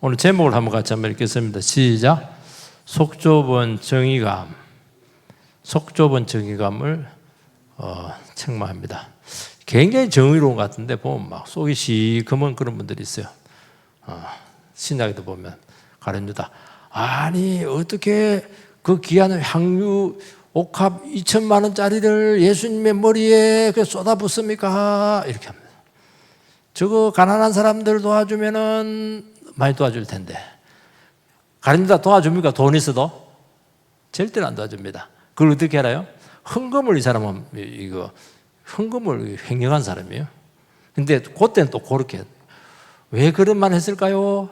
오늘 제목을 한번 같이 한번 읽겠습니다. 시작. 속 좁은 정의감. 속 좁은 정의감을 책망합니다. 굉장히 정의로운 것 같은데 보면 막 속이 시커먼 그런 분들이 있어요. 신약에도 보면 가룟유다. 아니 어떻게 그 귀한 향유 옥합 2천만 원짜리를 예수님의 머리에 쏟아붓습니까? 이렇게 합니다. 저거 가난한 사람들 도와주면은 많이 도와줄 텐데. 가룟유다 도와줍니까? 돈 있어도? 절대로 안 도와줍니다. 그걸 어떻게 알아요? 헌금을 이 사람은 헌금을 횡령한 사람이에요. 근데 그때는 또 그렇게 왜 그런 말 했을까요?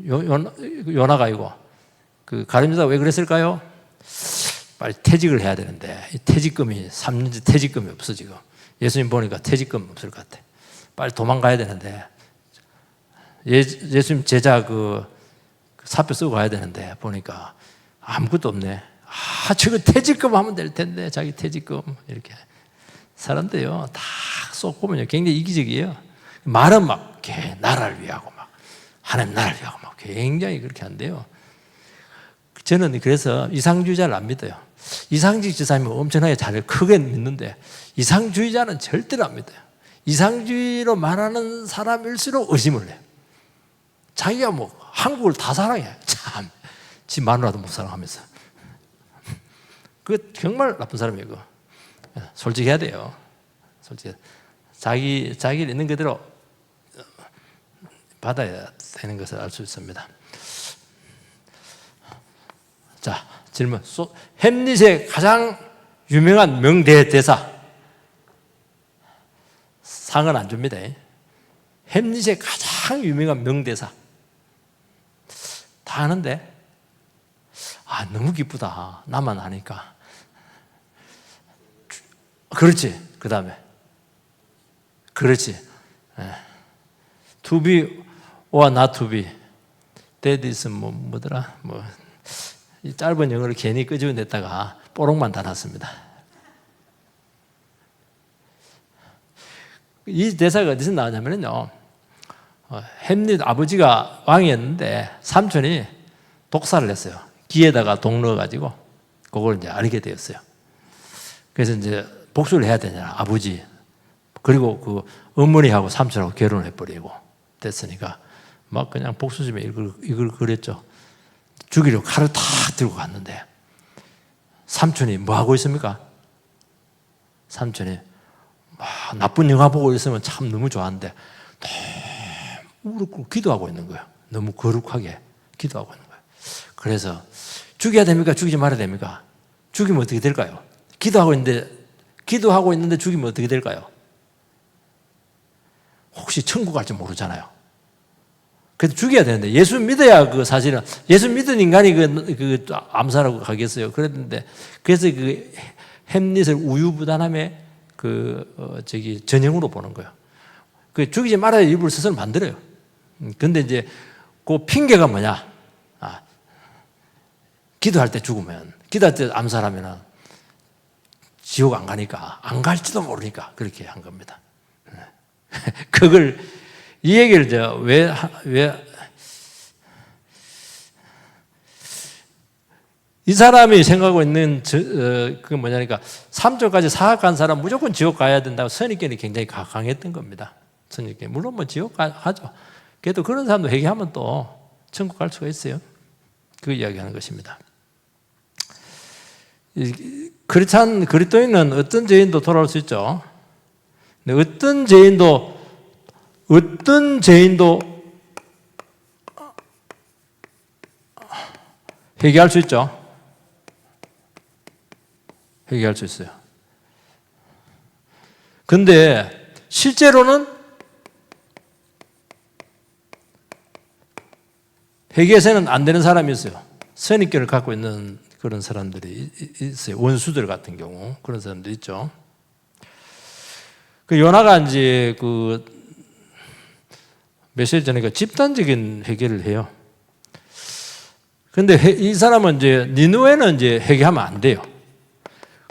요나가 이거 그 가룟유다가 왜 그랬을까요? 빨리 퇴직을 해야 되는데 이 퇴직금이 3년째 퇴직금이 없어 지금. 예수님 보니까 퇴직금 없을 것 같아. 빨리 도망가야 되는데 예수님 제자 그 사표 쓰고 가야 되는데 보니까 아무것도 없네. 저거 퇴직금 하면 될 텐데 자기 퇴직금 이렇게 사람들요 다 쏙 보면요 굉장히 이기적이에요. 말은 막 나라를 위하고 막 하나님 나라를 위하고 막 굉장히 그렇게 한대요. 저는 그래서 이상주의자를 안 믿어요. 이상주의 지사님은 엄청나게 잘 크게 믿는데 이상주의자는 절대로 안 믿어요. 이상주의로 말하는 사람일수록 의심을 해요. 자기가 뭐 한국을 다 사랑해. 참, 지 마누라도 못 사랑하면서. 그 정말 나쁜 사람이에요. 그거. 솔직해야 돼요. 솔직히 자기 있는 그대로 받아야 되는 것을 알 수 있습니다. 자, 질문. 햄릿의 가장 유명한 명대사. 상은 안 줍니다. 햄릿의 가장 유명한 명대사. 다 아는데, 너무 기쁘다. 나만 아니까. 그렇지. 그 다음에. 그렇지. To be or not to be. That is 뭐더라? 이 짧은 영어를 괜히 끄집어냈다가 뽀록만 달았습니다. 이 대사가 어디서 나오냐면요. 햄릿 아버지가 왕이었는데 삼촌이 독사를 했어요. 기에다가 독 넣어가지고 그걸 이제 알게 되었어요. 그래서 이제 복수를 해야 되냐, 아버지. 그리고 그 어머니하고 삼촌하고 결혼을 해버리고 됐으니까 막 그냥 복수심에 이걸 그랬죠. 죽이려고 칼을 탁 들고 갔는데 삼촌이 뭐 하고 있습니까? 삼촌이 나쁜 영화 보고 있으면 참 너무 좋아하는데 너무 울고 기도하고 있는 거예요. 너무 거룩하게 기도하고 있는 거예요. 그래서 죽여야 됩니까? 죽이지 말아야 됩니까? 죽이면 어떻게 될까요? 기도하고 있는데 죽이면 어떻게 될까요? 혹시 천국 갈지 모르잖아요. 그래도 죽여야 되는데 예수 믿어야 그 사실은 예수 믿은 인간이 그 암살하고 가겠어요. 그랬는데 그래서 그 햄릿을 우유부단함의 전형으로 보는 거예요. 그 죽이지 말아야 일부러 스스로 만들어요. 근데 이제 그 핑계가 뭐냐? 기도할 때 죽으면, 기도할 때 암살하면은 지옥 안 가니까, 안 갈지도 모르니까 그렇게 한 겁니다. 그걸, 이 얘기를 이 사람이 생각하고 있는 그 뭐냐니까 3조까지 사악한 사람 무조건 지옥 가야 된다고 선입견이 굉장히 강했던 겁니다. 선입견. 물론 뭐 지옥 가죠. 그래도 그런 사람도 회개하면 또 천국 갈 수가 있어요. 그 이야기하는 것입니다. 그렇지 그리스도인은 어떤 죄인도 돌아올 수 있죠. 어떤 죄인도 회개할 수 있죠. 회개할 수 있어요. 근데 실제로는 회개해서는 안 되는 사람이 있어요. 선입견을 갖고 있는 그런 사람들이 있어요. 원수들 같은 경우 그런 사람들 있죠. 그 요나가 이제 며칠 전에 집단적인 회개를 해요. 근데 이 사람은 이제 니느웨는 이제 회개하면 안 돼요.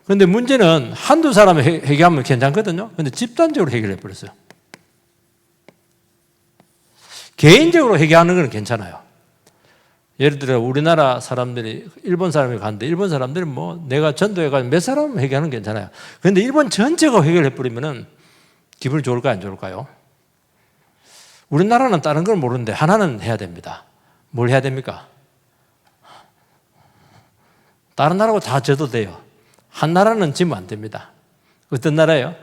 근데 문제는 한두 사람이 회개하면 괜찮거든요. 근데 집단적으로 회개를 해버렸어요. 개인적으로 회개하는 건 괜찮아요. 예를 들어 우리나라 사람들이 일본 사람이 갔는데 일본 사람들은 뭐 내가 전도해가지고 몇 사람 회개하는 건 괜찮아요. 그런데 일본 전체가 회개를 해버리면 기분이 좋을까요, 안 좋을까요? 우리나라는 다른 걸 모르는데 하나는 해야 됩니다. 뭘 해야 됩니까? 다른 나라고 다 져도 돼요. 한 나라는 지면 안 됩니다. 어떤 나라예요?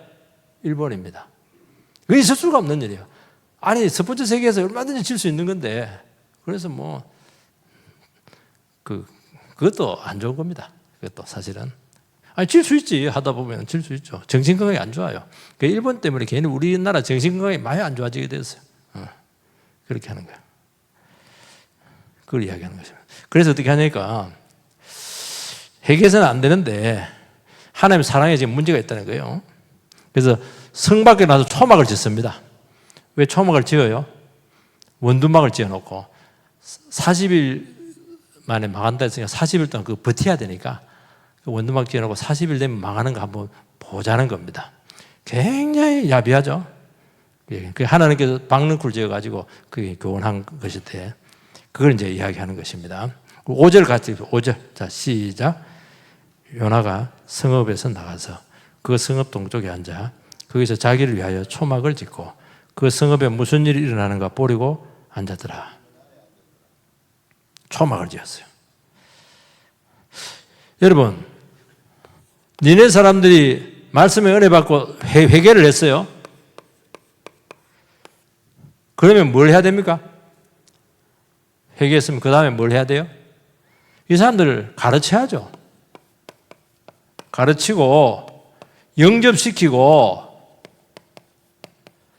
일본입니다. 그게 있을 수가 없는 일이에요. 아니 스포츠 세계에서 얼마든지 질 수 있는 건데 그래서 뭐 그것도 안 좋은 겁니다. 그것도 사실은 아니 질 수 있지 하다 보면 질 수 있죠. 정신 건강이 안 좋아요. 그 일본 때문에 괜히 우리나라 정신 건강이 많이 안 좋아지게 됐어요. 그렇게 하는 거예요. 그걸 이야기하는 것입니다. 그래서 어떻게 하니까 회개해서는 안 되는데 하나님 사랑에 지금 문제가 있다는 거예요. 그래서 성 밖에 나서 초막을 짓습니다. 왜 초막을 지어요? 원두막을 지어놓고 40일 만에 망한다 했으니까 40일 동안 그거 버텨야 되니까 원두막 지어놓고 40일 되면 망하는 거 한번 보자는 겁니다. 굉장히 야비하죠. 하나님께서 박능쿨 지어가지고 그게 교훈한 것인데 그걸 이제 이야기하는 것입니다. 5절 같이 5절 자 시작. 요나가 성읍에서 나가서 그 성읍 동쪽에 앉아 거기서 자기를 위하여 초막을 짓고 그 성읍에 무슨 일이 일어나는가 보려고 앉았더라. 초막을 지었어요. 여러분, 니네 사람들이 말씀에 은혜 받고 회개를 했어요. 그러면 뭘 해야 됩니까? 회개했으면 그 다음에 뭘 해야 돼요? 이 사람들을 가르쳐야죠. 가르치고 영접시키고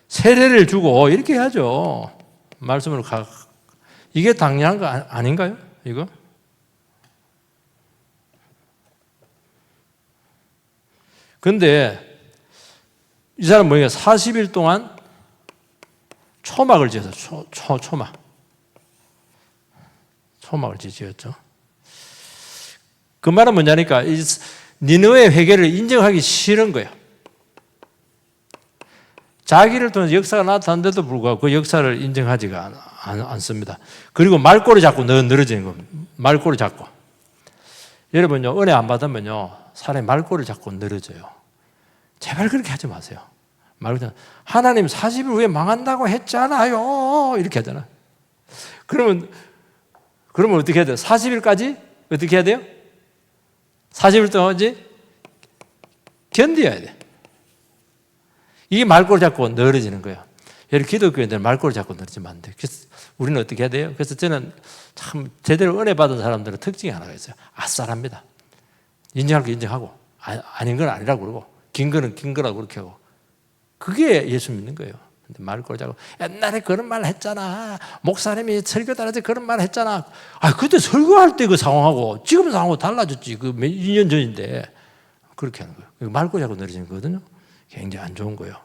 세례를 주고 이렇게 해야죠. 말씀으로 이게 당연한 거 아닌가요? 이거? 그런데 이 사람 뭐예요? 40일 동안 초막을 지어서 초막을 지었죠. 그 말은 뭐냐니까 니느웨의 회개를 인정하기 싫은 거예요. 자기를 통해서 역사가 나타났는데도 불구하고 그 역사를 인정하지가 않습니다. 그리고 말꼬리 잡고 늘어지는 겁니다. 말꼬리 잡고. 여러분요, 은혜 안 받으면요, 사람이 말꼬리를 잡고 늘어져요. 제발 그렇게 하지 마세요. 하나님 40일 후에 망한다고 했잖아요. 이렇게 하잖아. 그러면 어떻게 해야 돼요? 40일까지 어떻게 해야 돼요? 40일 동안까지 견뎌야 돼. 이게 말꼬리 잡고 늘어지는 거예요. 여러분 기독교인들은 말꼬리 잡고 늘어지면 안 돼요. 그래서 우리는 어떻게 해야 돼요? 그래서 저는 참 제대로 은혜 받은 사람들은 특징이 하나가 있어요. 아싸랍니다. 인정할 거 인정하고 아닌 건 아니라고 그러고 긴 거는 긴 거라고 그렇게 하고 그게 예수 믿는 거예요. 근데 말꼬리 잡고 옛날에 그런 말 했잖아. 목사님이 설교 따라서 그런 말 했잖아. 그때 설교할 때 그 상황하고 지금 상황하고 달라졌지. 그 몇 년 전인데 그렇게 하는 거예요. 말꼬리 잡고 늘어지는 거거든요. 굉장히 안 좋은 거예요.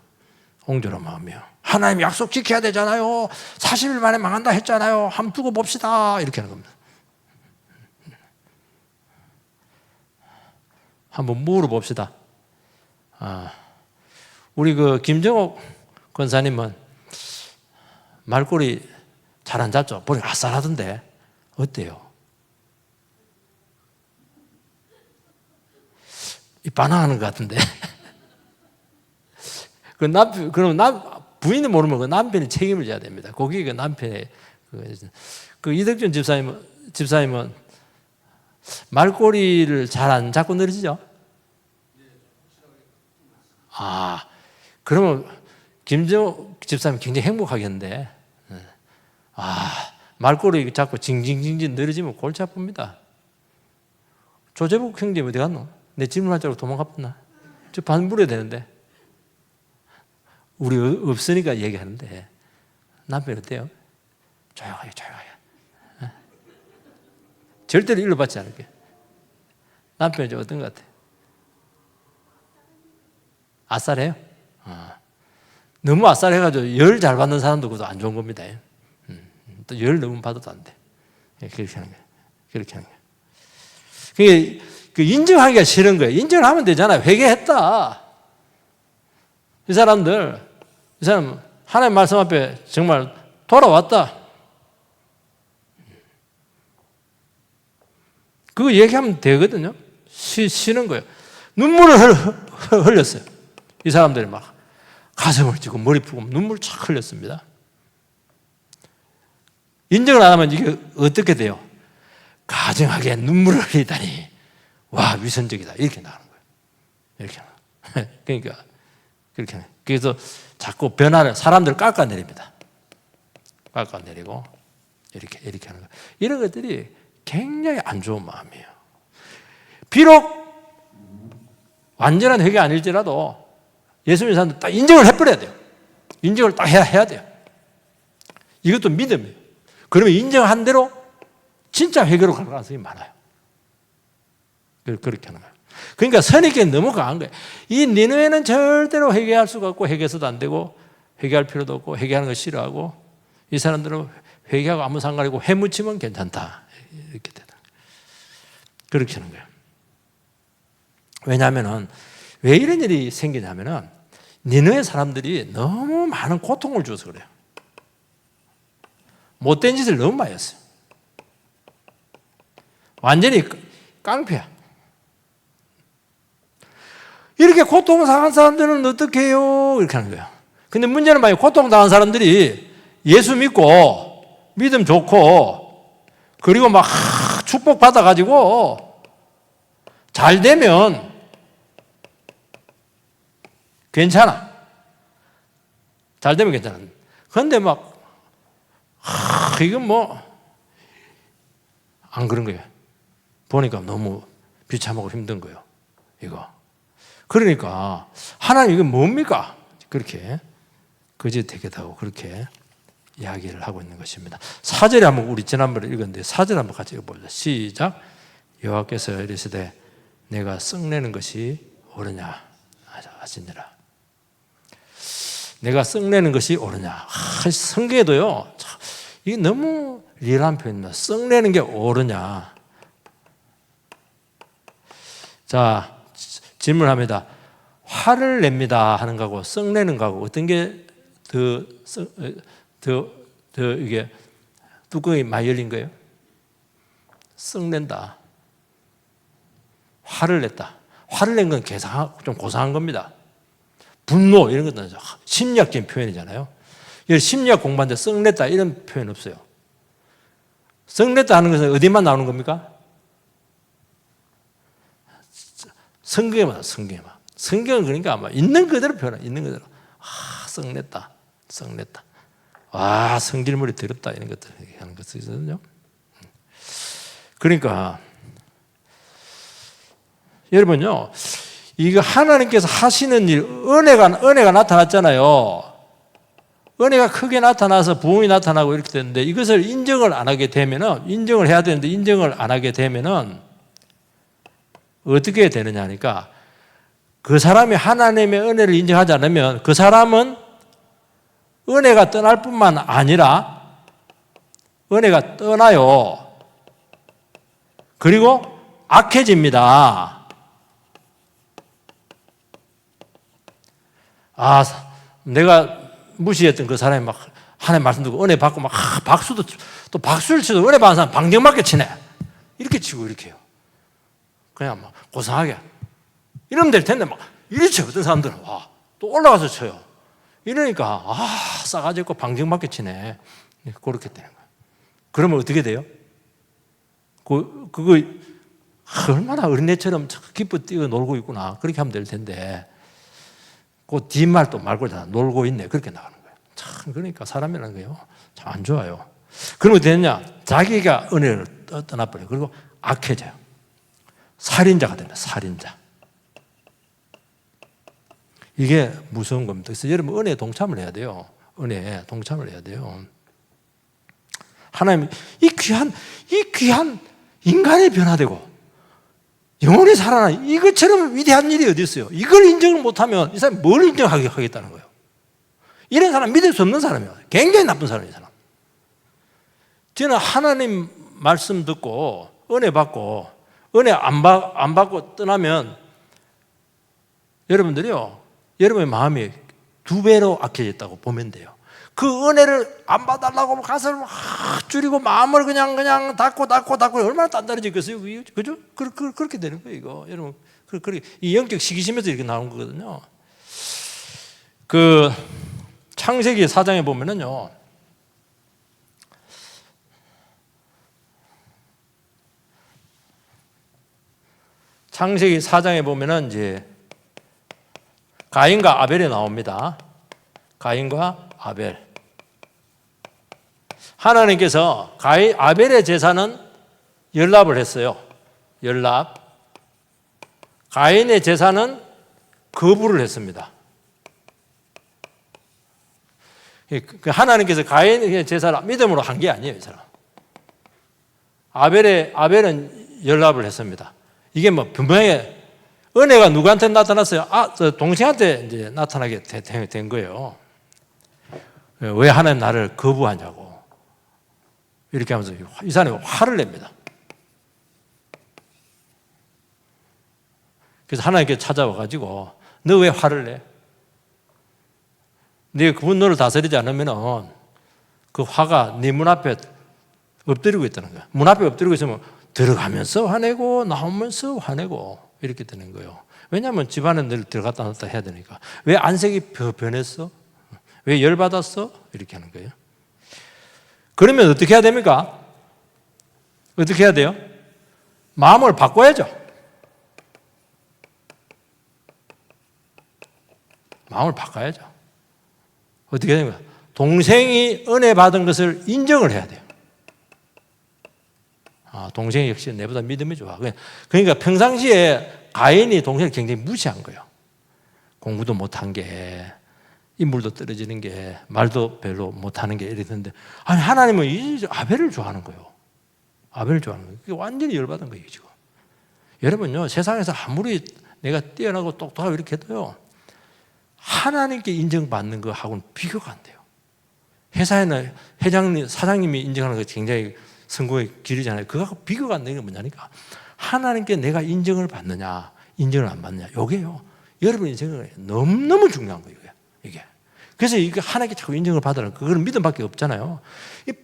옹졸한 마음이에요. 하나님 약속 지켜야 되잖아요. 40일 만에 망한다 했잖아요. 한번 두고 봅시다. 이렇게 하는 겁니다. 한번 물어봅시다. 우리 그 김정옥 권사님은 말꼬리 잘 안 잡죠? 보니까 아싸라던데 어때요? 이 반항하는 것 같은데. 그럼 부인이 모르면 그 남편이 책임을 져야 됩니다. 거기 그 남편의 그 이덕준 집사님은 말꼬리를 잘 안 잡고 늘어지죠? 그러면 김정욱 집사님 굉장히 행복하겠는데, 말꼬리 잡고 징징징징 늘어지면 골치 아픕니다. 조재복 형님 어디 갔노? 내 질문할 줄 알고 도망갔나? 저 반불어야 되는데. 우리 없으니까 얘기하는데, 남편 어때요? 조용하게. 절대로 일로 받지 않을게. 남편이 좀 어떤 것 같아? 아싸래요? 너무 아싸해가지고 열 잘 받는 사람도 그것도 안 좋은 겁니다. 또 열 너무 받아도 안 돼. 그렇게 하는 거예요. 그렇게 하는 거예요. 그게 인정하기가 싫은 거예요. 인정을 하면 되잖아요. 회개했다. 이 사람 하나님 말씀 앞에 정말 돌아왔다. 그거 얘기하면 되거든요. 쉬는 거예요. 눈물을 흘렸어요. 이 사람들이 막 가슴을 찌고 머리 푸고 눈물 쫙 흘렸습니다. 인정을 안 하면 이게 어떻게 돼요? 가증하게 눈물을 흘리다니 와 위선적이다 이렇게 나가는 거예요. 이렇게 그러니까 그렇게 그래서 자꾸 변화를 사람들을 깎아내립니다. 깎아내리고 이렇게 하는 거예요. 이런 것들이 굉장히 안 좋은 마음이에요. 비록 완전한 회개 아닐지라도 예수 믿는 사람들 딱 인정을 해버려야 돼요. 인정을 딱 해야 돼요. 이것도 믿음이에요. 그러면 인정한 대로 진짜 회개로 갈 가능성이 많아요. 그렇게 하는 거예요. 그러니까 선입견이 너무 강한 거예요. 이 니느웨는 절대로 회개할 수가 없고 회개해서도 안 되고 회개할 필요도 없고 회개하는 거 싫어하고 이 사람들은 회개하고 아무 상관이고 해무치면 괜찮다. 이렇게 되는 거예요. 그렇게 하는 거예요. 왜냐하면 왜 이런 일이 생기냐면은 니느웨 사람들이 너무 많은 고통을 줘서 그래요. 못된 짓을 너무 많이 했어요. 완전히 깡패야. 이렇게 고통당한 사람들은 어떻게 해요? 이렇게 하는 거예요. 근데 문제는 만약에 고통당한 사람들이 예수 믿고 믿음 좋고 그리고 막 축복받아가지고 잘 되면 괜찮아. 잘 되면 괜찮아. 그런데 막 이건 뭐 안 그런 거예요. 보니까 너무 비참하고 힘든 거예요. 이거. 그러니까 하나님 이건 뭡니까? 그렇게 거짓 되겠다고 그렇게 이야기를 하고 있는 것입니다. 4절에 한번 우리 지난번에 읽었는데 4절 한번 같이 읽어보자. 시작. 여호와께서 이르시되 내가 썩내는 것이 옳으냐 하시니라. 내가 썩내는 것이 옳으냐. 성경에도요. 이게 너무 리얼한 표현입니다. 썩내는 게 옳으냐. 자, 질문합니다. 화를 냅니다 하는 거하고 썩내는 거하고 어떤 게 더 이게 뚜껑이 많이 열린 거예요? 썩낸다. 화를 냈다. 화를 낸 건 좀 고상한 겁니다. 분노 이런 것도 심리학적인 표현이잖아요. 심리학 공부하는데 썩냈다 이런 표현 없어요. 썩냈다 하는 것은 어디만 나오는 겁니까? 성경에만. 성경은 그러니까 아마 있는 그대로 표현해. 있는 그대로. 썩냈다. 와, 성질물이 더럽다. 이런 것들 하는 것이거든요. 그러니까 여러분요, 이거 하나님께서 하시는 일, 은혜가 나타났잖아요. 은혜가 크게 나타나서 부흥이 나타나고 이렇게 되는데 이것을 인정을 안 하게 되면은, 인정을 해야 되는데 인정을 안 하게 되면은 어떻게 되느냐 하니까 그 사람이 하나님의 은혜를 인정하지 않으면 그 사람은 은혜가 떠날 뿐만 아니라 은혜가 떠나요. 그리고 악해집니다. 내가 무시했던 그 사람이 막 하나님 말씀 듣고 은혜 받고 막 박수를 쳐도 은혜 받은 사람 방정맞게 치네. 이렇게 치고 이렇게 해요. 그냥 막 고상하게. 이러면 될 텐데 막 이리 쳐. 어떤 사람들은 또 올라가서 쳐요. 이러니까 싸가지 없고 방정맞게 치네. 그렇게 되는 거예요. 그러면 어떻게 돼요? 그거 얼마나 어린애처럼 기뻐 뛰어 놀고 있구나. 그렇게 하면 될 텐데 그 뒷말 또 말고 다 놀고 있네. 그렇게 나가는 거예요. 참 그러니까 사람이라는 거요. 참 안 좋아요. 그러면 어떻게 되냐? 자기가 은혜를 떠나버려요. 그리고 악해져요. 살인자가 됩니다. 살인자. 이게 무서운 겁니다. 그래서 여러분 은혜에 동참을 해야 돼요. 은혜에 동참을 해야 돼요. 하나님 이 귀한 인간이 변화되고 영혼이 살아나 이것처럼 위대한 일이 어디 있어요? 이걸 인정을 못하면 이 사람이 뭘 인정하겠다는 거예요? 이런 사람 믿을 수 없는 사람이에요. 굉장히 나쁜 사람이에요. 이 사람. 저는 하나님 말씀 듣고 은혜 받고 은혜 안 받고 떠나면 여러분들이요, 여러분의 마음이 2배로 악해졌다고 보면 돼요. 그 은혜를 안 받달라고 가슴을 막 줄이고 마음을 그냥 닫고 얼마나 단단해지겠어요? 그죠? 그렇게 되는 거예요, 이거. 여러분, 이 영적 시기심에서 이렇게 나온 거거든요. 그 창세기 4장에 보면은요, 창세기 4장에 보면은 이제 가인과 아벨이 나옵니다. 가인과 아벨. 하나님께서 아벨의 제사는 연납을 했어요. 연납. 가인의 제사는 거부를 했습니다. 하나님께서 가인의 제사를 믿음으로 한 게 아니에요, 이 사람. 아벨은 연납을 했습니다. 이게 뭐 분명히 은혜가 누구한테 나타났어요? 저 동생한테 이제 나타나게 된 거예요. 왜 하나님 나를 거부하냐고. 이렇게 하면서 이 사람이 화를 냅니다. 그래서 하나님께 찾아와가지고 너 왜 화를 내? 네가 그 분노를 다스리지 않으면 그 화가 네 문 앞에 엎드리고 있다는 거야. 문 앞에 엎드리고 있으면 들어가면서 화내고 나오면서 화내고 이렇게 되는 거예요. 왜냐하면 집안에 늘 들어갔다 나왔다 해야 되니까. 왜 안색이 변했어? 왜 열받았어? 이렇게 하는 거예요. 그러면 어떻게 해야 됩니까? 어떻게 해야 돼요? 마음을 바꿔야죠. 마음을 바꿔야죠. 어떻게 해야 됩니까? 동생이 은혜 받은 것을 인정을 해야 돼요. 동생이 역시 내보다 믿음이 좋아. 그러니까 평상시에 가인이 동생을 굉장히 무시한 거예요. 공부도 못한 게, 인물도 떨어지는 게, 말도 별로 못하는 게 이랬는데, 아니 하나님은 이 아벨을 좋아하는 거예요. 아벨을 좋아하는 거예요. 그게 완전히 열받은 거예요, 지금. 여러분요, 세상에서 아무리 내가 뛰어나고 똑똑하고 이렇게 해도요, 하나님께 인정받는 거하고는 비교가 안 돼요. 회사에는 회장님, 사장님이 인정하는 거 굉장히 성공의 길이잖아요. 그거하고 비교가 안 되는 게 뭐냐니까. 하나님께 내가 인정을 받느냐, 인정을 안 받느냐. 요게요. 여러분 인생은 너무너무 중요한 거예요. 이게. 그래서 이게 하나님께 자꾸 인정을 받으라는 그건 믿음밖에 없잖아요.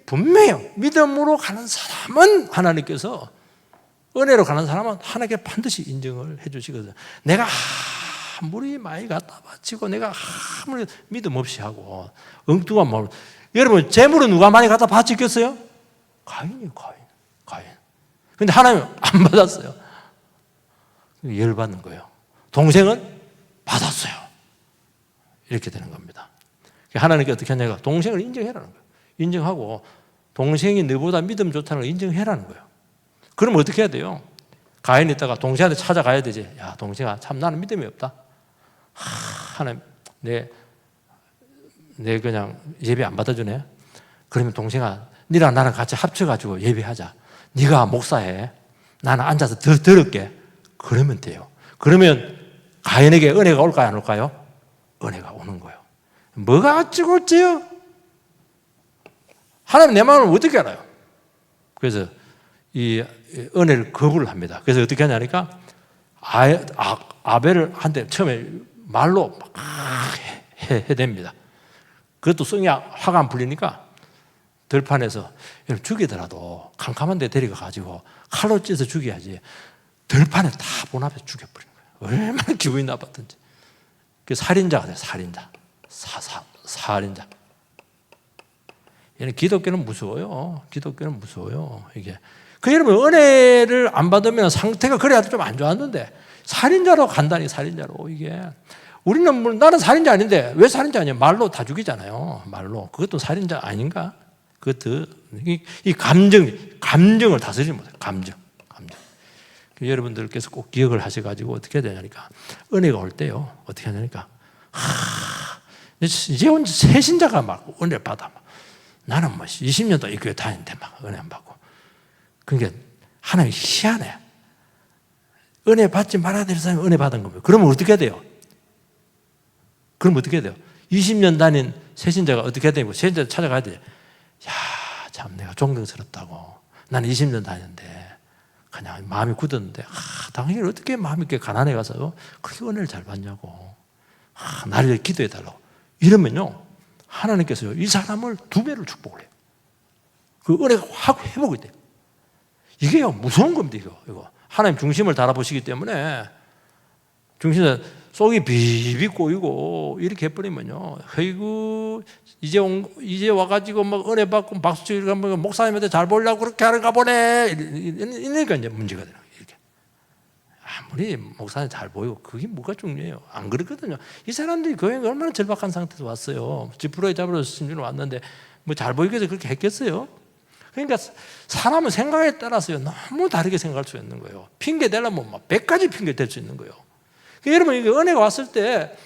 분명해요. 믿음으로 가는 사람은 하나님께서, 은혜로 가는 사람은 하나님께 반드시 인정을 해 주시거든요. 내가 아무리 많이 갖다 바치고 내가 아무리 믿음 없이 하고 엉뚱한 말. 여러분 재물은 누가 많이 갖다 바치겠어요? 가인이요, 가인. 근데 하나님은 안 받았어요. 열받는 거예요. 동생은 받았어요. 이렇게 되는 겁니다. 하나님께 어떻게 하냐가 동생을 인정해라는 거예요. 인정하고 동생이 너보다 믿음 좋다는 걸 인정해라는 거예요. 그러면 어떻게 해야 돼요? 가인이 있다가 동생한테 찾아가야 되지. 야, 동생아, 참 나는 믿음이 없다. 하나님, 내 그냥 예배 안 받아주네. 그러면 동생아, 니랑 나랑 같이 합쳐가지고 예배하자. 네가 목사해. 나는 앉아서 더 들을게. 그러면 돼요. 그러면 가인에게 은혜가 올까요, 안 올까요? 은혜가 오는 거예요. 뭐가 어찌고어찌요? 하나님 내 마음을 어떻게 알아요? 그래서 이 은혜를 거부를 합니다. 그래서 어떻게 하냐니까 아벨을 한테 처음에 말로 막 해댑니다. 그것도 성이 화가 안 풀리니까 들판에서 죽이더라도 캄캄한 데 데리가 가지고 칼로 찢어서 죽여야지. 들판에 다 본 앞에 죽여버리는 거예요. 얼마나 기분이 나빴던지. 그 살인자가 돼요. 살인자. 얘는 기독교는 무서워요. 기독교는 무서워요. 이게. 그 여러분 은혜를 안 받으면 상태가 그래야 좀 안 좋았는데 살인자로 간다니 살인자로 이게. 우리는 나는 살인자 아닌데 왜 살인자 아니야? 말로 다 죽이잖아요. 말로. 그것도 살인자 아닌가? 그것도 이 감정을 다스리지 못해요. 감정. 여러분들께서 꼭 기억을 하셔가지고 어떻게 해야 되냐니까 은혜가 올 때요. 어떻게 하냐니까 이제 온 새 신자가 막 은혜를 받아. 나는 뭐 20년도 이 교회 다니는데 막 은혜 안 받고. 그러니까 하나님이 희한해. 은혜 받지 말아야 될 사람이 은혜 받은 겁니다. 그러면 어떻게 해야 돼요? 20년 다닌 새 신자가 어떻게 해야 되고 새 신자 찾아가야 돼. 야, 참 내가 존경스럽다고. 나는 20년 다녔는데 그냥 마음이 굳었는데 당신이 어떻게 마음이 이렇게 가난해 가서 그렇게 은혜를 잘 받냐고. 나를 기도해 달라고. 이러면요 하나님께서요, 이 사람을 2배를 축복을 해요. 그 은혜가 확 회복이 돼요. 이게요, 무서운 겁니다, 이거. 하나님 중심을 달아보시기 때문에, 중심에 속이 비비 꼬이고, 이렇게 해버리면요, 아이고, 이제 와가지고 막 은혜 받고 박수 치고 가면 목사님한테 잘 보려고 그렇게 하는가 보네. 이러니까 이제 문제가 되는 거예요, 이렇게. 아무리 목사님 잘 보이고, 그게 뭐가 중요해요. 안 그렇거든요. 이 사람들이 교회에 얼마나 절박한 상태에서 왔어요. 지푸라기 잡으러 신주로 왔는데, 뭐 잘 보이기 위해서 그렇게 했겠어요? 그러니까 사람은 생각에 따라서요, 너무 다르게 생각할 수 있는 거예요. 핑계 대려면 막 100가지 핑계 댈 수 있는 거예요. 그러니까 여러분, 이게 은혜가 왔을 때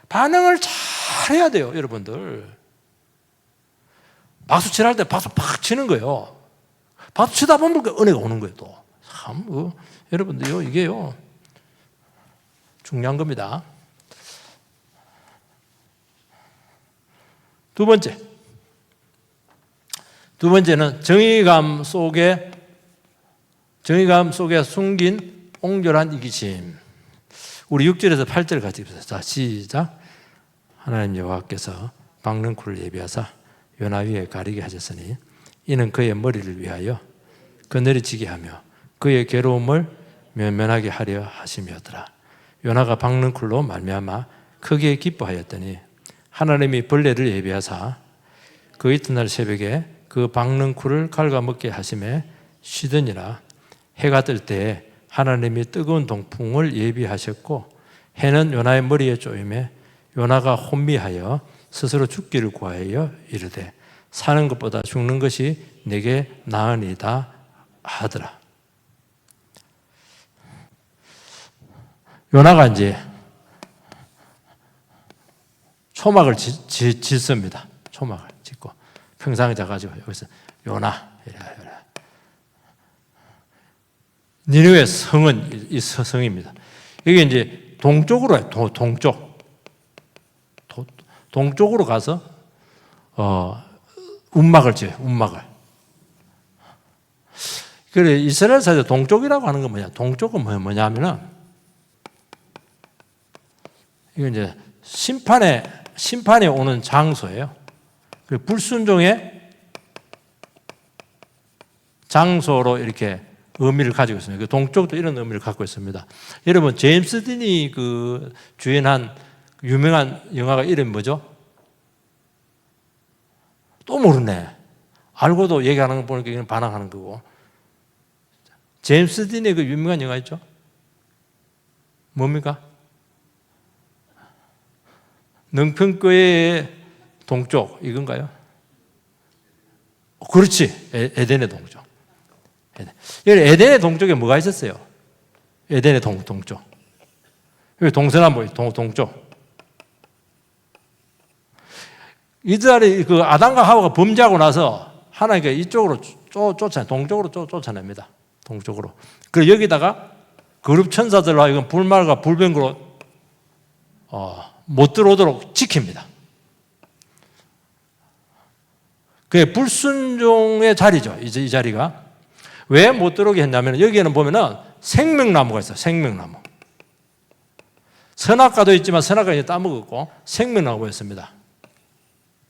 반응을 잘 해야 돼요, 여러분들. 박수 칠할 때 박수 팍 치는 거예요. 박수 치다 보면 은혜가 오는 거예요, 또. 참, 여러분들요, 이게요, 중요한 겁니다. 두 번째는 정의감 속에 숨긴 옹졸한 이기심. 우리 6절에서 8절 같이 읽읍시다. 자, 시작. 하나님 여호와께서 박능쿨을 예비하사 요나 위에 가리게 하셨으니 이는 그의 머리를 위하여 그늘이 지게 하며 그의 괴로움을 면면하게 하려 하심이었더라. 요나가 박능쿨로 말미암아 크게 기뻐하였더니 하나님이 벌레를 예비하사 그 이튿날 새벽에 그 박능쿨을 갉아먹게 하심에 쉬더니라. 해가 뜰 때 하나님이 뜨거운 동풍을 예비하셨고 해는 요나의 머리에 쪼임에 요나가 혼미하여 스스로 죽기를 구하여 이르되 사는 것보다 죽는 것이 내게 나으니이다 하더라. 요나가 이제 초막을 짓습니다. 초막을 짓고 평상에 자가지고 여기서 요나. 니느웨 성은 이 성입니다. 이게 이제 동쪽으로 해요. 동쪽으로 가서 운막을 지어요. 운막을. 그래 이스라엘 사회 동쪽이라고 하는 건 뭐냐? 동쪽은 뭐냐면은 이거 이제 심판에 오는 장소예요. 불순종의 장소로 이렇게 의미를 가지고 있습니다. 동쪽도 이런 의미를 갖고 있습니다. 여러분 제임스 딘이 그 주연한 유명한 영화가 이름이 뭐죠? 또 모르네. 알고도 얘기하는 거 보니까 이건 반항하는 거고. 제임스 딘의 그 유명한 영화 있죠? 뭡니까? 능평교회의 동쪽 이건가요? 그렇지. 에덴의 동쪽. 에덴의 동쪽에 뭐가 있었어요? 에덴의 동쪽. 여기 동서남북 동쪽. 이스라엘이 그 아담과 하와가 범죄하고 나서 하나님께 이쪽으로 동쪽으로 쫓아냅니다. 동쪽으로. 그리고 여기다가 거룩 천사들로 하여금 불말과 불병으로 못 들어오도록 지킵니다. 그게 불순종의 자리죠. 이 자리가. 왜 못 들어오게 했냐면 여기에는 보면은 생명나무가 있어요. 생명나무. 선악과도 있지만 선악과 이제 따먹었고 생명나무가 있습니다.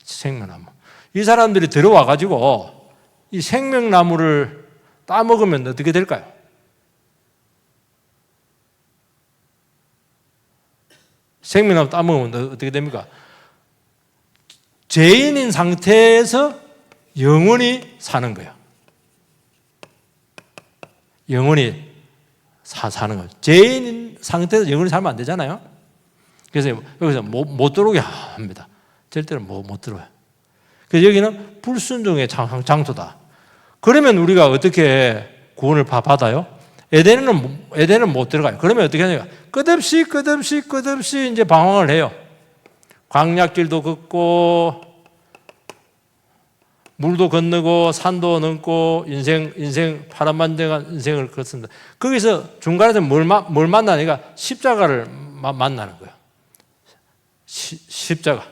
생명나무. 이 사람들이 들어와가지고 이 생명나무를 따먹으면 어떻게 될까요? 생명나무 따먹으면 어떻게 됩니까? 죄인인 상태에서 영원히 사는 거예요. 영원히 사는 거예요. 죄인인 상태에서 영원히 살면 안 되잖아요. 그래서 여기서 못 들어오게 합니다. 절대로 못 들어와요. 그래서 여기는 불순종의 장소다. 그러면 우리가 어떻게 구원을 받아요? 에덴은 못 들어가요. 그러면 어떻게 하냐면 끝없이 이제 방황을 해요. 광약길도 걷고 물도 건너고 산도 넘고 인생 파란만장한 인생을 걷습니다. 거기서 중간에서 뭘 만나니까 십자가를 만나는 거예요. 십자가.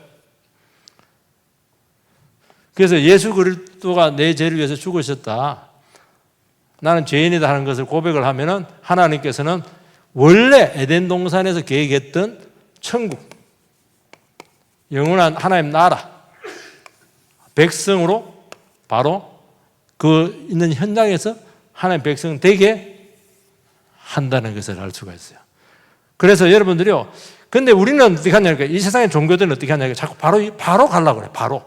그래서 예수 그리스도가 내 죄를 위해서 죽으셨다. 나는 죄인이다 하는 것을 고백을 하면은 하나님께서는 원래 에덴 동산에서 계획했던 천국, 영원한 하나님 나라, 백성으로 바로 그 있는 현장에서 하나님의 백성 되게 한다는 것을 알 수가 있어요. 그래서 여러분들이요, 근데 우리는 어떻게 하냐니까, 이 세상의 종교들은 어떻게 하냐니까, 자꾸 바로 가려고 그래. 바로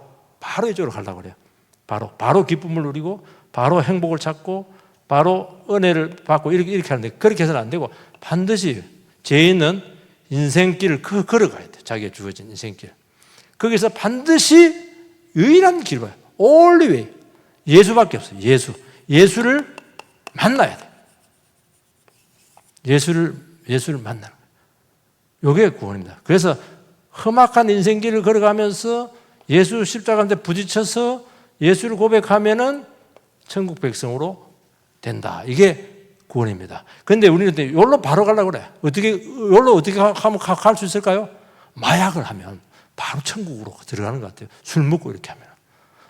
이쪽으로 가려고 그래요. 바로 기쁨을 누리고, 바로 행복을 찾고, 바로 은혜를 받고, 이렇게 하는데, 그렇게 해서는 안 되고, 반드시 죄인은 인생길을 걸어가야 돼. 자기가 주어진 인생길. 거기서 반드시 유일한 길을 봐요. Only way. 예수밖에 없어요. 예수를 만나야 돼. 예수를 만나는 거예요. 이게 구원입니다. 그래서 험악한 인생길을 걸어가면서 예수 십자가한테 부딪혀서 예수를 고백하면은 천국 백성으로 된다. 이게 구원입니다. 그런데 우리는 여기로 바로 가려고 그래. 여기로 어떻게 하면 갈 수 있을까요? 마약을 하면 바로 천국으로 들어가는 것 같아요. 술 먹고 이렇게 하면.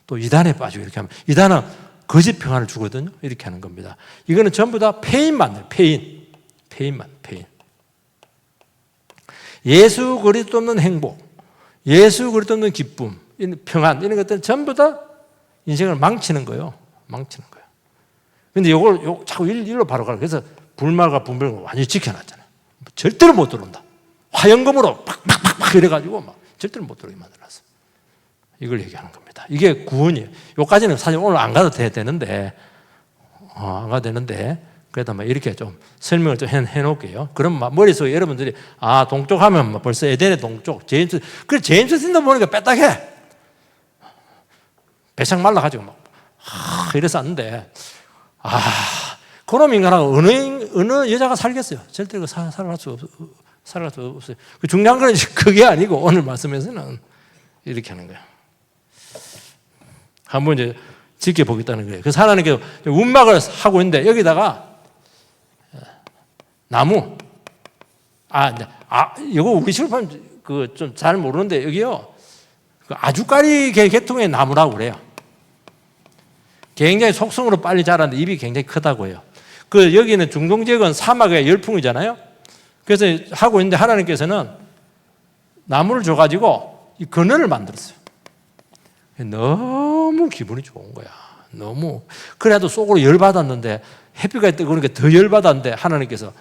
또 이단에 빠지고 이렇게 하면. 이단은 거짓 평안을 주거든요. 이렇게 하는 겁니다. 이거는 전부 다 페인만, 페인만. 예수 그리스도 없는 행복, 예수 그리스도 없는 기쁨, 평안, 이런 것들은 전부 다 인생을 망치는 거예요. 근데 이걸 자꾸 일로 바로 가라. 그래서 불말과 분별을 완전히 지켜놨잖아요. 절대로 못 들어온다. 화염검으로 팍팍팍 이래가지고 막 절대로 못 들어오게 만들어놨어. 이걸 얘기하는 겁니다. 이게 구원이에요. 여기까지는 사실 오늘 안 가도 되는데, 그래도 이렇게 좀 설명을 좀 해놓을게요. 그럼 머릿속에 여러분들이, 동쪽 하면 벌써 에덴의 동쪽, 제임스 틴더 보니까 빼딱해. 배창 말라가지고 이래서 왔는데, 그놈 인간하고 어느 여자가 살겠어요? 절대 살아갈 수 없어요. 중요한 건 그게 아니고, 오늘 말씀에서는 이렇게 하는 거예요. 한번 이제 지켜보겠다는 거예요. 그래서 하나님께서 운막을 하고 있는데, 여기다가 나무, 이거 우리 실판 좀 잘 모르는데, 여기요, 아주까리 계통의 나무라고 그래요. 굉장히 속성으로 빨리 자라는데 입이 굉장히 크다고 해요. 여기는 중동 지역은 사막의 열풍이잖아요. 그래서 하고 있는데 하나님께서는 나무를 줘가지고 이 그늘을 만들었어요. 너무 기분이 좋은 거야. 너무. 그래도 속으로 열받았는데, 햇빛이 뜨거우니까 더 열받았는데 하나님께서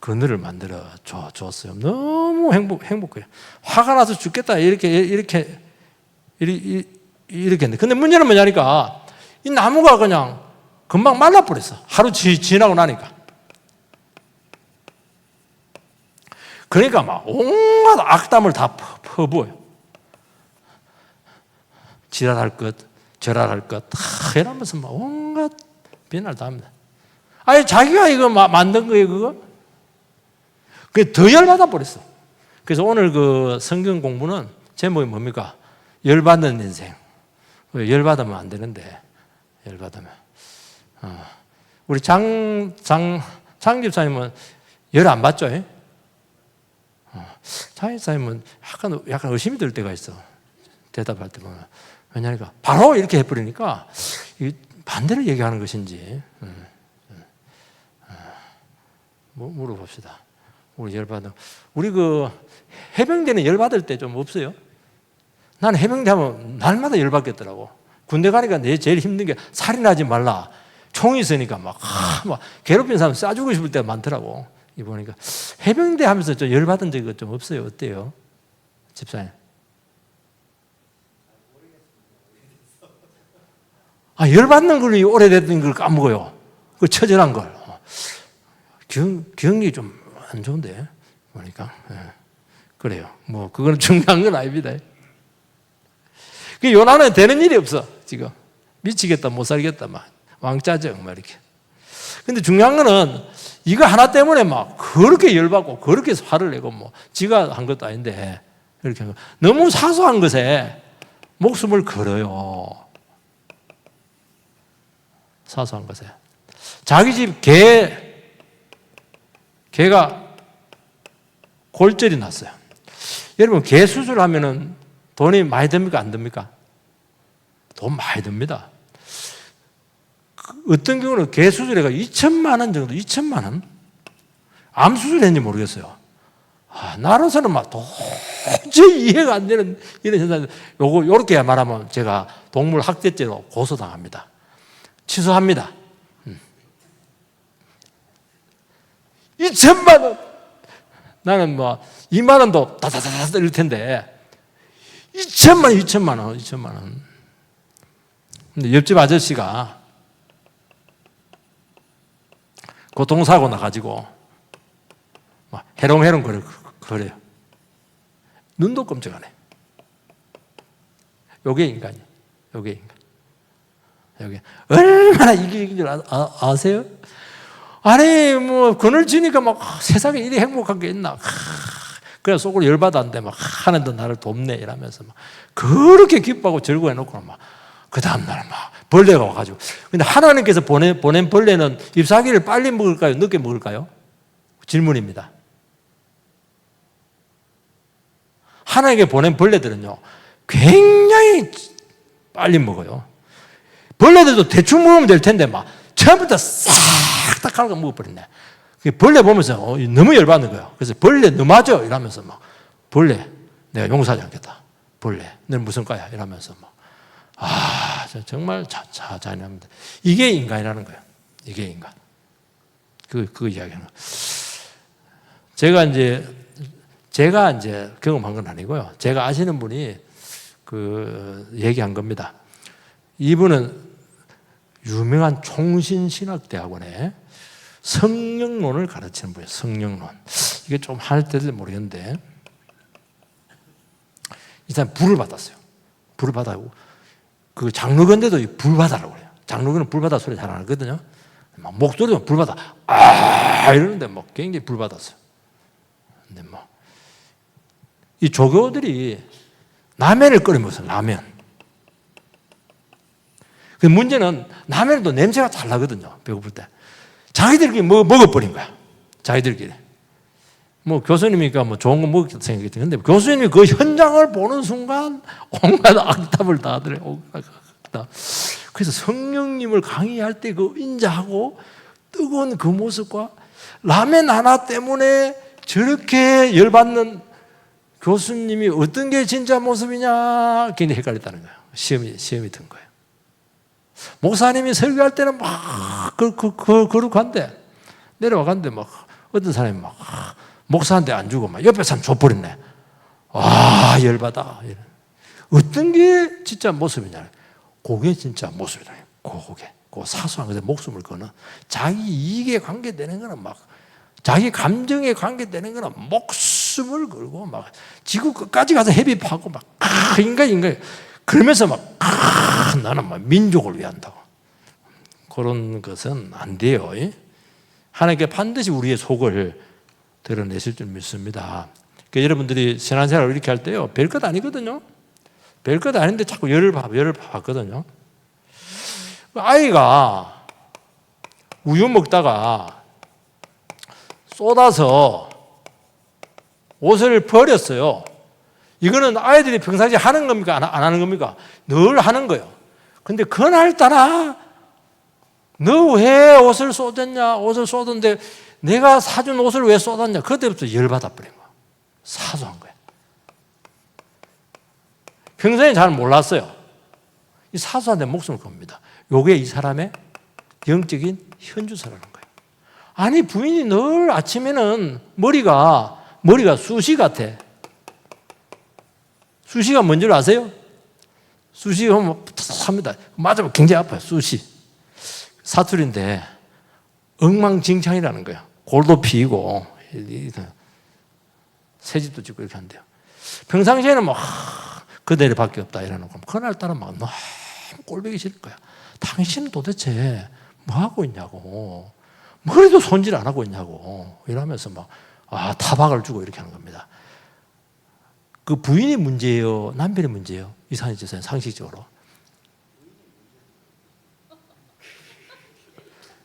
그늘을 만들어 줬어요. 너무 행복해요. 화가 나서 죽겠다. 이렇게 했는데. 근데 문제는 뭐냐니까, 이 나무가 그냥 금방 말라버렸어. 하루 지나고 나니까. 그러니까 온갖 악담을 다 퍼부어요. 지랄할 것, 절랄할 것, 다 이러면서 온갖 비난을 다 합니다. 자기가 이거 만든 거예요, 그거? 그게 더 열받아 버렸어. 그래서 오늘 성경 공부는 제목이 뭡니까? 열받는 인생. 열받으면 안 되는데, 열받으면. 우리 장 집사님은 열 안 받죠? 장 집사님은 약간 의심이 들 때가 있어. 대답할 때 보면. 왜냐니까, 바로 이렇게 해버리니까, 반대로 얘기하는 것인지, 물어봅시다. 우리 열받는, 우리 해병대는 열받을 때 좀 없어요? 나는 해병대 하면 날마다 열받겠더라고. 군대 가니까 제일 힘든 게 살인하지 말라. 총이 있으니까 막 괴롭힌 사람 쏴주고 싶을 때가 많더라고. 이 보니까 해병대 하면서 좀 열받은 적이 좀 없어요. 어때요? 집사님. 열받는 걸 오래됐던 걸 까먹어요. 그 처절한 걸. 기억력이 좀 안 좋은데, 보니까. 그래요. 그건 중요한 건 아닙니다. 요나는 되는 일이 없어, 지금. 미치겠다, 못 살겠다, 왕짜증, 이렇게. 근데 중요한 거는 이거 하나 때문에 그렇게 열받고, 그렇게 화를 내고, 지가 한 것도 아닌데, 이렇게. 너무 사소한 것에 목숨을 걸어요. 사소한 것에. 자기 집 개가 골절이 났어요. 여러분, 개 수술하면은 돈이 많이 듭니까? 안 듭니까? 돈 많이 듭니다. 어떤 경우는 개 수술해가 2천만 원 정도, 2천만 원? 암 수술했는지 모르겠어요. 나로서는 도저히 도저히 이해가 안 되는 이런 현상. 요렇게 말하면 제가 동물 학대죄로 고소당합니다. 취소합니다. 2천만 원. 나는 뭐 2만 원도 다다다다 이럴 텐데 2천만 원. 근데 옆집 아저씨가 교통사고 나가지고 막 해롱해롱 그래요. 눈도 깜짝 안 해. 요게 인간이에요. 요게 인간. 요게 얼마나 이기적인 줄 아세요? 아니 뭐 그늘 지니까 막 세상에 이리 행복한 게 있나. 그래 속으로 열받았는데 막 하나님도 나를 돕네 이러면서 막 그렇게 기뻐하고 즐거워해놓고 막 그 다음날 막 벌레가 와가지고. 근데 하나님께서 보낸 벌레는 잎사귀를 빨리 먹을까요? 늦게 먹을까요? 질문입니다. 하나님께 보낸 벌레들은요 굉장히 빨리 먹어요. 벌레들도 대충 먹으면 될 텐데 막 처음부터 싹 다 갈아 먹어버렸네. 벌레 보면서 너무 열받는 거예요. 그래서 벌레 너무하죠? 이러면서 막 벌레 내가 용서하지 않겠다. 벌레 너는 무슨 과야? 이러면서 막 정말 잔인합니다. 이게 인간이라는 거예요. 이게 인간. 그 이야기는 제가 이제 경험한 건 아니고요. 제가 아시는 분이 얘기한 겁니다. 이분은 유명한 총신신학대학원에 성령론을 가르치는 분이에요. 성령론. 이게 좀 할 때도 모르겠는데 이 사람 불을 받았어요. 불을 받아고 그 장로건대도 불 받아라고 그래요. 장로건은 불 받아 소리 잘 안 하거든요. 막 목소리도 불 받아 이러는데 막 굉장히 불 받았어요. 근데 뭐 이 조교들이 라면을 끓여 먹었어요. 라면. 그 문제는 라면도 냄새가 잘 나거든요. 배고플 때. 자기들끼리 먹어버린 거야. 자기들끼리. 뭐 교수님이니까 뭐 좋은 거 먹겠다 생각했지. 근데 교수님이 그 현장을 보는 순간 온갖 악답을 다 하더래요. 그래서 성령님을 강의할 때 그 인자하고 뜨거운 그 모습과 라면 하나 때문에 저렇게 열받는 교수님이 어떤 게 진짜 모습이냐 굉장히 헷갈렸다는 거예요. 시험이 든 거예요. 목사님이 설교할 때는 막 거룩한데 내려와간데 막 어떤 사람이 막 목사한테 안 주고 막 옆에 사람 줘버렸네. 와 열받아. 어떤 게 진짜 모습이냐. 그게 진짜 모습이다. 그게 사소한 것에 목숨을 거는 자기 이익에 관계되는 거는 막 자기 감정에 관계되는 거는 목숨을 걸고 막 지구 끝까지 가서 헤비파고 막 인간 그러면서 막 나는 막 민족을 위한다고. 그런 것은 안 돼요. 하나님께 반드시 우리의 속을 드러내실 줄 믿습니다. 그러니까 여러분들이 신앙생활을 이렇게 할 때요 별것 아니거든요. 별것 아닌데 자꾸 열을 받거든요. 아이가 우유 먹다가 쏟아서 옷을 버렸어요. 이거는 아이들이 평상시에 하는 겁니까? 안 하는 겁니까? 늘 하는 거예요. 근데 그날따라 너 왜 옷을 쏟았냐? 옷을 쏟았는데 내가 사준 옷을 왜 쏟았냐? 그때부터 열받아 버린 거야. 사소한 거야. 평소에 잘 몰랐어요. 이 사소한 데 목숨을 겁니다. 요게 이 사람의 영적인 현주소라는 거예요. 아니 부인이 늘 아침에는 머리가 쑤시 같아. 쑤시가 뭔지 아세요? 쑤시가 뭐 합니다. 맞으면 굉장히 아파요. 쑤시. 사투리인데 엉망진창이라는 거예요. 골도 피고 새집도 짓고 이렇게 한대요. 평상시에는 뭐 그대로 밖에 없다 이러놓고 그날따라 막 너무 꼴보기 싫을 거야. 당신은 도대체 뭐 하고 있냐고. 머리도 손질 안 하고 있냐고. 이러면서 막 타박을 주고 이렇게 하는 겁니다. 그 부인이 문제예요? 남편이 문제예요? 이산희 집사님 상식적으로.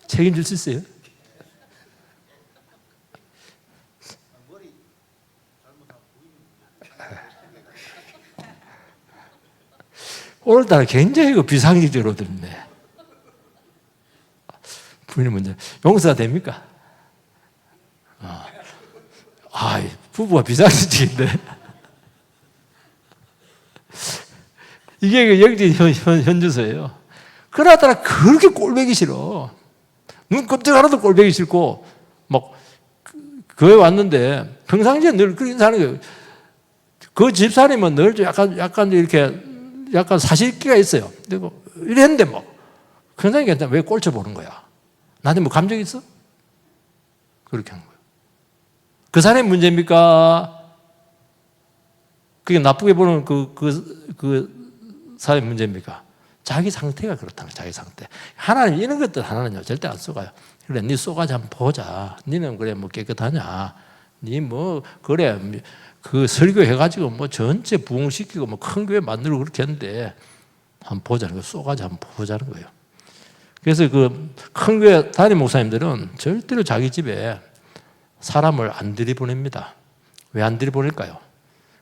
책임질 수 있어요? 오늘따라 굉장히 비상식적으로 들네. 부인이 문제. 용서가 됩니까? 부부가 비상식적인데. 이게 그 영적 현주소예요. 그러다가 그렇게 꼴보기 싫어. 눈 깜짝하나도 꼴보기 싫고, 막, 교회 왔는데, 평상시에 늘 그렇게 사는 거예요. 그 집사님은 늘 약간 이렇게, 약간 사실기가 있어요. 그리고 이랬는데 뭐, 평상시 괜찮아. 왜 꼴쳐 보는 거야? 나한테 뭐 감정 있어? 그렇게 하는 거예요. 그 사람의 문제입니까? 그게 나쁘게 보는 그 사람의 문제입니까? 자기 상태가 그렇다는 거예요. 자기 상태. 하나님 이런 것들 하나는요 절대 안 쏘가요. 그래, 네 쏘가지 한번 보자. 니는 그래 뭐 깨끗하냐? 니 뭐 그래 그 설교해가지고 뭐 전체 부흥시키고 뭐 큰 교회 만들고 그렇게 했는데 한번 보자는 거, 쏘가지 한번 보자는 거예요. 그래서 그 큰 교회 담임 목사님들은 절대로 자기 집에 사람을 안 들이보냅니다. 왜 안 들이보낼까요?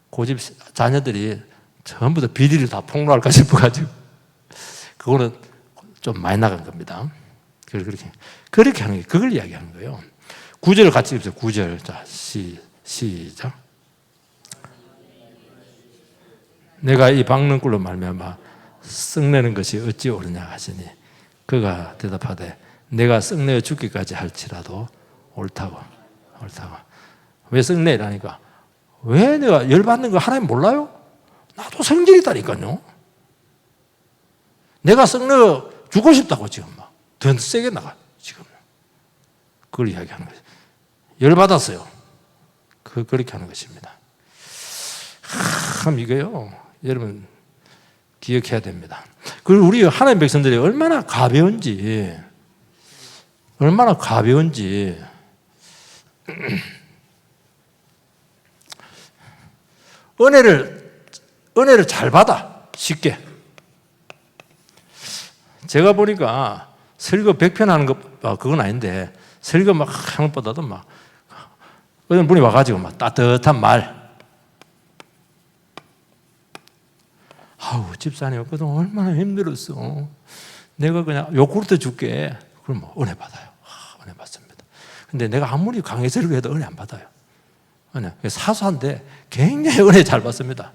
그 집 자녀들이 전부 다 비리를 다 폭로할까 싶어가지고. 그거는 좀 많이 나간 겁니다. 그렇게 하는 게, 그걸 이야기하는 거예요. 9절 같이 읽으세요. 9절. 자, 시작. 내가 이 박는 꿀로 말미암아 썩내는 것이 어찌 옳으냐 하시니 그가 대답하되 내가 썩내어 죽기까지 할지라도 옳다고. 왜 썩내라니까? 왜 내가 열받는 거 하나님 몰라요? 나도 성질이 있다니까요. 내가 썩내어 죽고 싶다고 지금 막 더 세게 나가 지금. 그걸 이야기하는 거죠. 열받았어요. 그렇게 하는 것입니다. 참 이게요, 여러분 기억해야 됩니다. 그리고 우리 하나님 백성들이 얼마나 가벼운지 은혜를 잘 받아 쉽게. 제가 보니까 설교 100편 하는 것 그건 아닌데 설교 막 하는 것보다도 막 어떤 분이 와가지고 막 따뜻한 말. 아우 집사님 그동안 얼마나 힘들었어. 내가 그냥 요구르트 줄게. 그럼 뭐 은혜 받아요. 은혜 받습니다. 근데 내가 아무리 강의 설교해도 은혜 안 받아요. 은혜 사소한데 굉장히 은혜 잘 받습니다.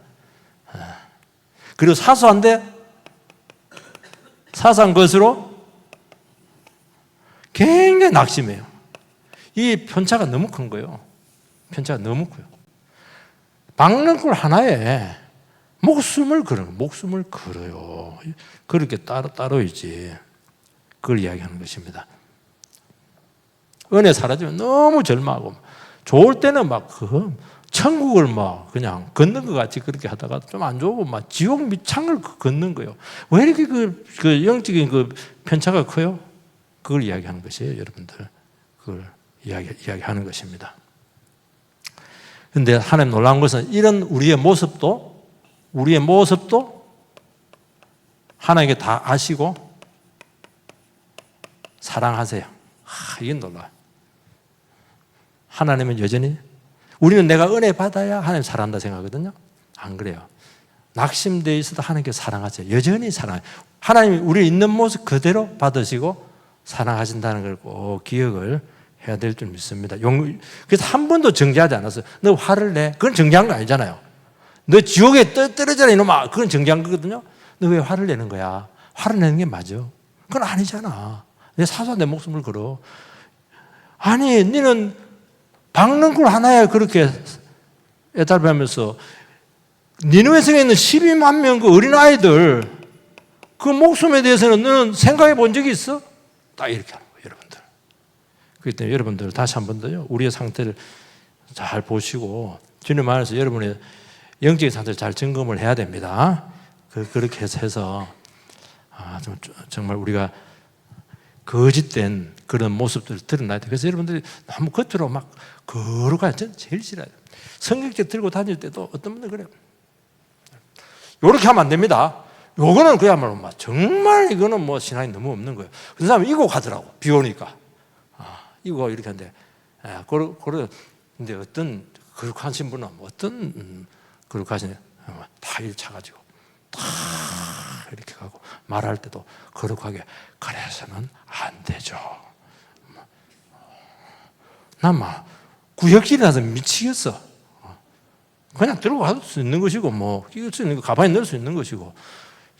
그리고 사소한 것으로 굉장히 낙심해요. 이 편차가 너무 큰 거예요. 편차가 너무 커요. 박는 꿀 하나에 목숨을 걸어요. 그렇게 따로이지. 그걸 이야기하는 것입니다. 은혜 사라지면 너무 절망하고, 좋을 때는 막 천국을 막 그냥 걷는 것 같이 그렇게 하다가 좀 안 좋고 막 지옥 밑창을 걷는 거예요. 왜 이렇게 그 영적인 그 편차가 커요? 그걸 이야기하는 것이에요, 여러분들. 그걸 이야기하는 것입니다. 그런데 하나님 놀라운 것은 이런 우리의 모습도 하나님께 다 아시고 사랑하세요. 이게 놀라워요. 하나님은 여전히, 우리는 내가 은혜 받아야 하나님 사랑한다 생각하거든요. 안 그래요. 낙심되어 있어도 하나님께 사랑하세요. 여전히 사랑해요. 하나님이 우리 있는 모습 그대로 받으시고 사랑하신다는 걸 꼭 기억을 해야 될 줄 믿습니다. 그래서 한 번도 정죄하지 않았어요. 너 화를 내. 그건 정죄한 거 아니잖아요. 너 지옥에 떨어져라 이놈아. 그건 정죄한 거거든요. 너 왜 화를 내는 거야? 화를 내는 게 맞아. 그건 아니잖아. 내 사소한 내 목숨을 걸어. 아니, 너는 박는 꿀 하나에 그렇게 애달하면서 니느웨 성에 있는 12만 명 그 어린아이들 그 목숨에 대해서는 너는 생각해 본 적이 있어? 딱 이렇게 하는 거예요, 여러분들. 그렇기 때문에 여러분들 다시 한 번 더요, 우리의 상태를 잘 보시고 주님 안에서 여러분의 영적인 상태를 잘 점검을 해야 됩니다. 그렇게 해서 정말 우리가 거짓된 그런 모습들을 드러나야 돼요. 그래서 여러분들이 너무 겉으로 막 거룩한, 저는 제일 싫어요. 성경책 들고 다닐 때도 어떤 분들 그래요. 이렇게 하면 안 됩니다. 요거는 그야말로 막 정말 이거는 뭐 신앙이 너무 없는 거예요. 그 사람은 이거 가더라고. 비 오니까. 이거 이렇게 하는데, 근데 어떤 거룩하신 분은 어떤 거룩하신 다 일 차가지고 다 이렇게 가고 말할 때도 거룩하게 그래서는 안 되죠. 난 막 구역질이 나서 미치겠어. 그냥 들고 갈 수 있는 것이고, 뭐, 끼울 수 있는 거, 가방에 넣을 수 있는 것이고,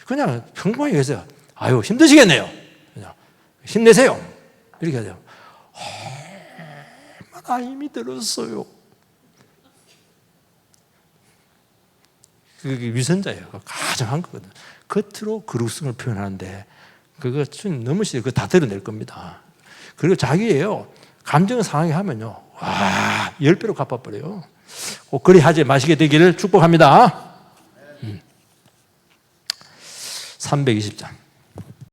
그냥 평범하게 해서, 아유, 힘드시겠네요. 그냥, 힘내세요. 이렇게 하죠. 얼마나 힘이 들었어요. 그게 위선자예요. 가장 한 거거든. 겉으로 거룩성을 표현하는데, 그거 좀 너무 싫어요. 그거 다 드러낼 겁니다. 그리고 자기예요. 감정 상하게 하면요. 와, 10배로 갚아버려요. 꼭 그리 하지 마시게 되기를 축복합니다. 320장.